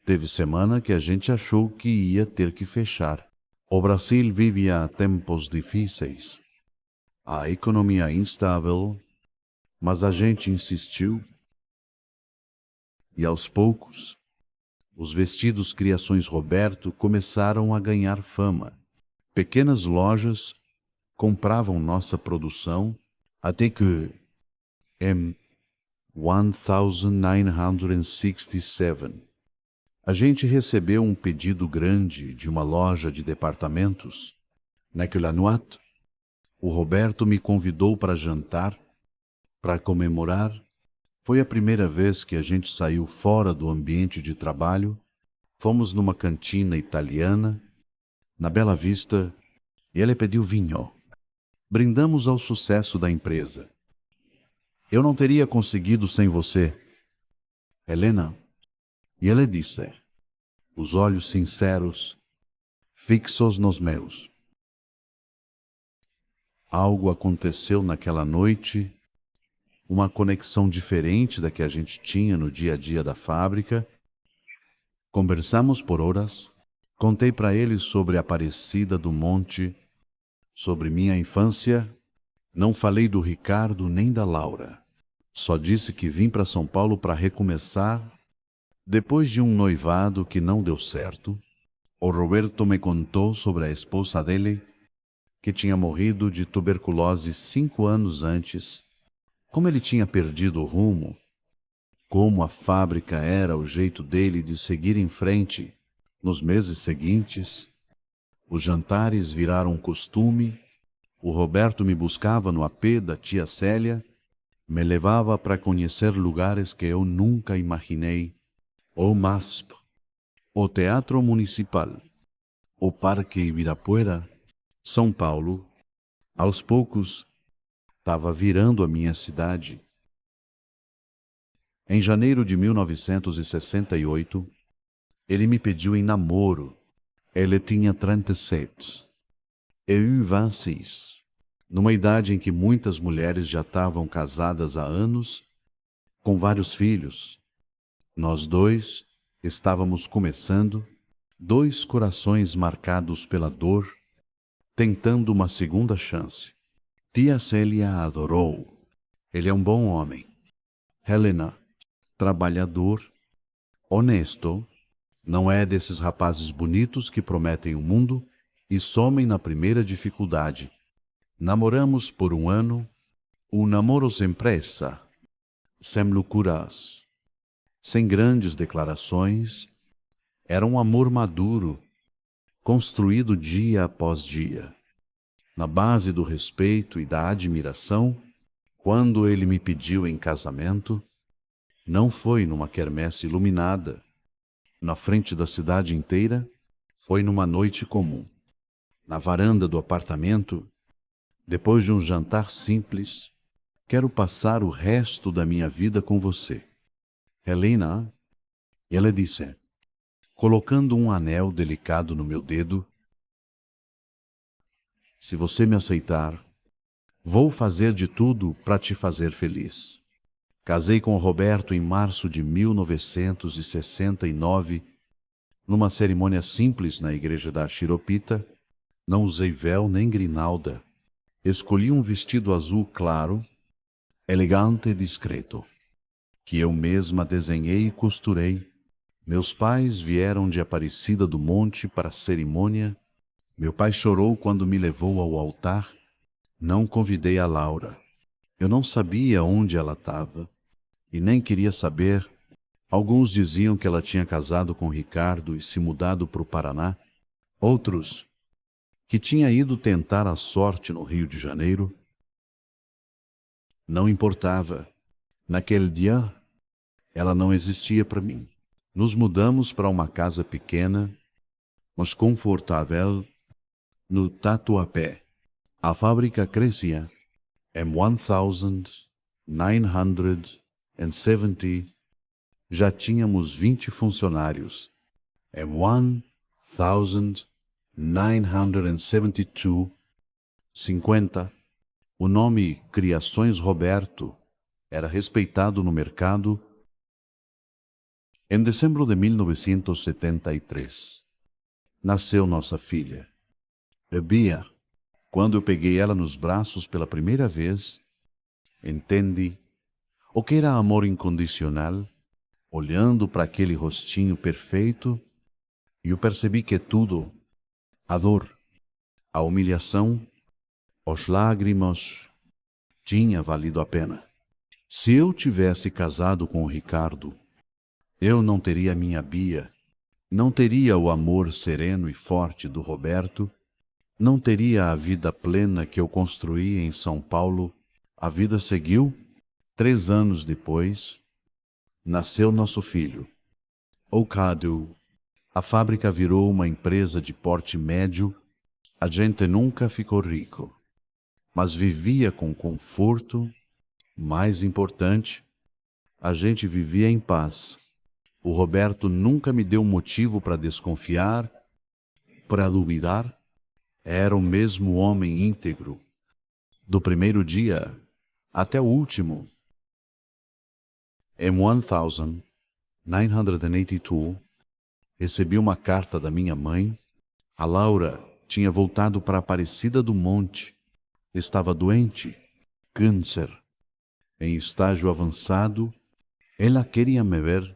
A: Teve semana que a gente achou que ia ter que fechar. O Brasil vivia tempos difíceis. A economia instável, mas a gente insistiu. E aos poucos, os vestidos Criações Roberto começaram a ganhar fama. Pequenas lojas compravam nossa produção, até que, em 1967, a gente recebeu um pedido grande de uma loja de departamentos. Naquela noite, o Roberto me convidou para jantar, para comemorar. Foi a primeira vez que a gente saiu fora do ambiente de trabalho. Fomos numa cantina italiana, na Bela Vista, e ele pediu vinho. Brindamos ao sucesso da empresa. Eu não teria conseguido sem você, Helena. E ele disse, os olhos sinceros, fixos nos meus. Algo aconteceu naquela noite, uma conexão diferente da que a gente tinha no dia a dia da fábrica. Conversamos por horas. Contei para ele sobre a Aparecida do Monte, sobre minha infância. Não falei do Ricardo nem da Laura. Só disse que vim para São Paulo para recomeçar. Depois de um noivado que não deu certo, o Roberto me contou sobre a esposa dele, que tinha morrido de tuberculose 5 anos antes, como ele tinha perdido o rumo, como a fábrica era o jeito dele de seguir em frente. Nos meses seguintes, os jantares viraram um costume. O Roberto me buscava no AP da tia Célia, me levava para conhecer lugares que eu nunca imaginei. O MASP, o Teatro Municipal, o Parque Ibirapuera. São Paulo, aos poucos, estava virando a minha cidade. Em janeiro de 1968, Ele me pediu em namoro. Ele tinha 37. Eu 26. Numa idade em que muitas mulheres já estavam casadas há anos, com vários filhos. Nós dois estávamos começando, dois corações marcados pela dor, tentando uma segunda chance. Tia Célia a adorou. Ele é um bom homem. Helena, trabalhador, honesto, não é desses rapazes bonitos que prometem o mundo e somem na primeira dificuldade. Namoramos por um ano, um namoro sem pressa, sem loucuras, sem grandes declarações. Era um amor maduro, construído dia após dia, na base do respeito e da admiração. Quando ele me pediu em casamento, não foi numa quermesse iluminada, na frente da cidade inteira, foi numa noite comum, na varanda do apartamento, depois de um jantar simples. Quero passar o resto da minha vida com você, Helena. Ela disse, colocando um anel delicado no meu dedo. Se você me aceitar, vou fazer de tudo para te fazer feliz. Casei com Roberto em março de 1969, numa cerimônia simples na igreja da Chiropita. Não usei véu nem grinalda. Escolhi um vestido azul claro, elegante e discreto, que eu mesma desenhei e costurei. Meus pais vieram de Aparecida do Monte para a cerimônia. Meu pai chorou quando me levou ao altar. Não convidei a Laura. Eu não sabia onde ela estava e nem queria saber. Alguns diziam que ela tinha casado com Ricardo e se mudado para o Paraná. Outros, que tinha ido tentar a sorte no Rio de Janeiro. Não importava. Naquele dia, ela não existia para mim. Nos mudamos para uma casa pequena, mas confortável, no Tatuapé. A fábrica crescia. Em 1970, já tínhamos 20 funcionários. Em 1972, 50. O nome Criações Roberto era respeitado no mercado. Em dezembro de 1973, nasceu nossa filha, a Bia. Quando eu peguei ela nos braços pela primeira vez, entendi o que era amor incondicional. Olhando para aquele rostinho perfeito, eu percebi que tudo, a dor, a humilhação, as lágrimas, tinha valido a pena. Se eu tivesse casado com o Ricardo, eu não teria minha Bia, não teria o amor sereno e forte do Roberto, não teria a vida plena que eu construí em São Paulo. A vida seguiu. 3 anos depois, nasceu nosso filho, o Cadu. A fábrica virou uma empresa de porte médio. A gente nunca ficou rico, mas vivia com conforto. Mais importante, a gente vivia em paz. O Roberto nunca me deu motivo para desconfiar, para duvidar. Era o mesmo homem íntegro, do primeiro dia até o último. Em 1982, recebi uma carta da minha mãe. A Laura tinha voltado para Aparecida do Monte. Estava doente, câncer, em estágio avançado. Ela queria me ver,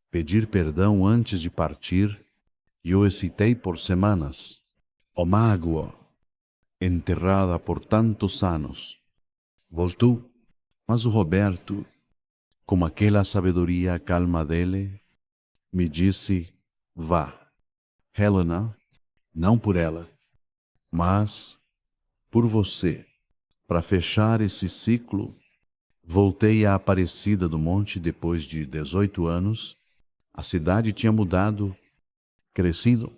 A: pedir perdão antes de partir, e eu hesitei por semanas. O mágoa, enterrada por tantos anos, voltou, mas o Roberto, com aquela sabedoria calma dele, me disse, vá. Helena, não por ela, mas por você. Para fechar esse ciclo, voltei à Aparecida do Monte depois de 18 anos. A cidade tinha mudado, crescido,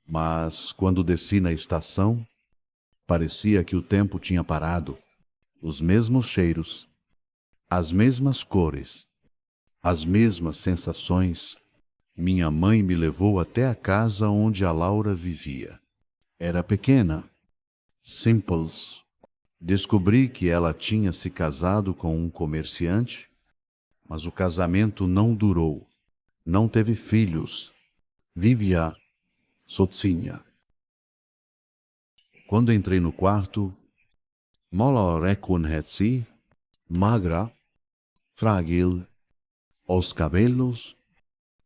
A: mas quando desci na estação, parecia que o tempo tinha parado. Os mesmos cheiros, as mesmas cores, as mesmas sensações, Minha mãe me levou até a casa onde a Laura vivia. Era pequena, simples. Descobri que ela tinha se casado com um comerciante, mas o casamento não durou. Não teve filhos. Vivia sozinha. Quando entrei no quarto, Mola reconheci, magra, frágil, os cabelos,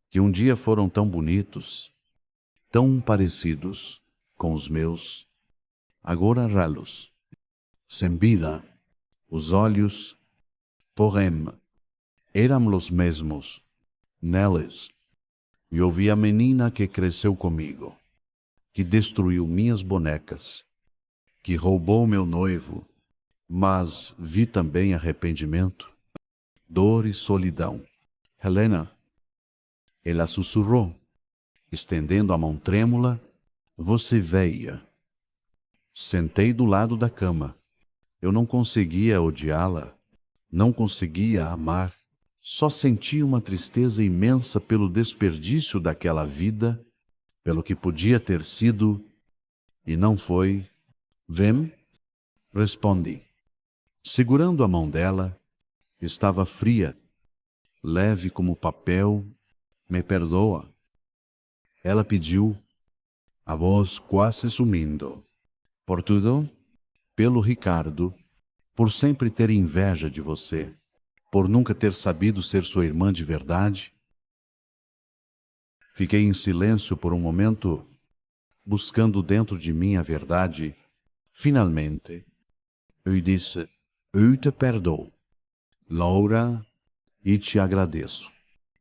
A: que um dia foram tão bonitos, tão parecidos com os meus, agora ralos, sem vida, os olhos, porém, eram os mesmos, neles. E ouvi a menina que cresceu comigo, que destruiu minhas bonecas, que roubou meu noivo, mas vi também arrependimento, dor e solidão. Helena, ela sussurrou, estendendo a mão trêmula, você veia. Sentei do lado da cama. Eu não conseguia odiá-la, não conseguia amar. Só sentia uma tristeza imensa pelo desperdício daquela vida, pelo que podia ter sido e não foi. Vem? Respondi. Segurando a mão dela, estava fria, leve como papel. Me perdoa. Ela pediu, a voz quase sumindo. Por tudo, pelo Ricardo, por sempre ter inveja de você, por nunca ter sabido ser sua irmã de verdade. Fiquei em silêncio por um momento, buscando dentro de mim a verdade. Finalmente, eu disse, eu te perdoo, Laura, e te agradeço.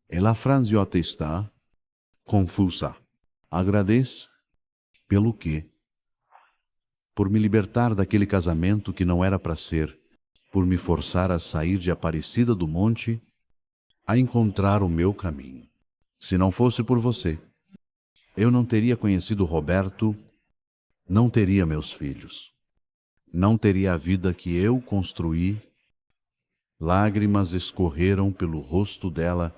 A: Ela franziu a testa, confusa. Agradeço pelo quê? Por me libertar daquele casamento que não era para ser, por me forçar a sair de Aparecida do Monte, a encontrar o meu caminho. Se não fosse por você, eu não teria conhecido Roberto, não teria meus filhos, não teria a vida que eu construí. Lágrimas escorreram pelo rosto dela.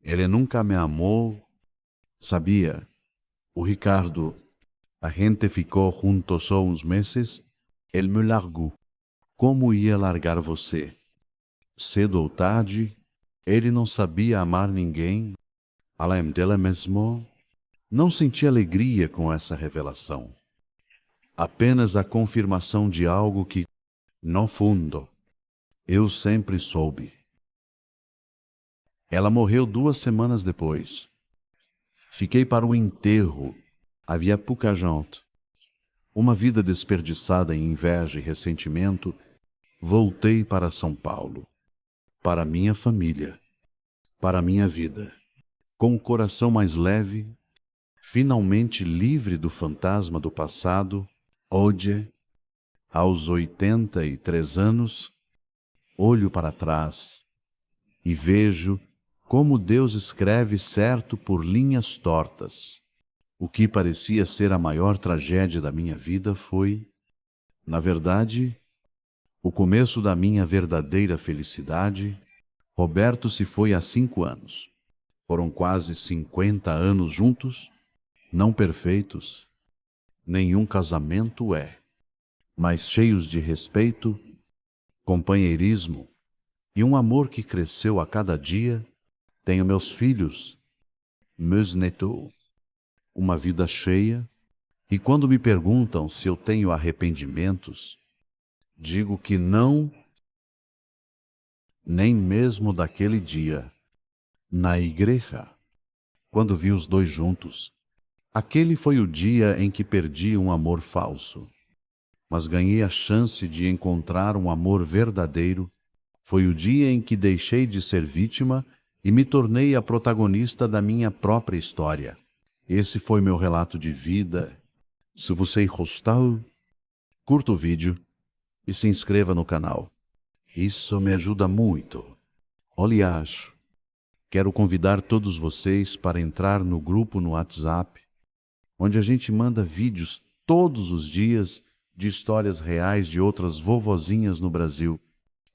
A: Ele nunca me amou. Sabia, o Ricardo, a gente ficou juntos só uns meses. Ele me largou. Como ia largar você? Cedo ou tarde, ele não sabia amar ninguém. Além dela mesmo, não senti alegria com essa revelação. Apenas a confirmação de algo que, no fundo, eu sempre soube. Ela morreu 2 semanas depois. Fiquei para o enterro. Havia pouca gente. Uma vida desperdiçada em inveja e ressentimento. Voltei para São Paulo. Para minha família. Para minha vida. Com o coração mais leve, finalmente livre do fantasma do passado. Hoje, aos 83 anos, olho para trás e vejo como Deus escreve certo por linhas tortas. O que parecia ser a maior tragédia da minha vida foi, na verdade, o começo da minha verdadeira felicidade. Roberto se foi há 5 anos. Foram quase 50 anos juntos, não perfeitos. Nenhum casamento é, mas cheios de respeito, companheirismo e um amor que cresceu a cada dia. Tenho meus filhos, meus netos, uma vida cheia, e quando me perguntam se eu tenho arrependimentos, digo que não, nem mesmo daquele dia, na igreja, quando vi os dois juntos. Aquele foi o dia em que perdi um amor falso, mas ganhei a chance de encontrar um amor verdadeiro. Foi o dia em que deixei de ser vítima e me tornei a protagonista da minha própria história. Esse foi meu relato de vida. Se você gostou, curta o vídeo e se inscreva no canal. Isso me ajuda muito. Aliás, quero convidar todos vocês para entrar no grupo no WhatsApp, onde a gente manda vídeos todos os dias de histórias reais de outras vovozinhas no Brasil.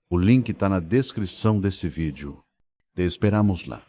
A: O link está na descrição desse vídeo. Te esperamos lá.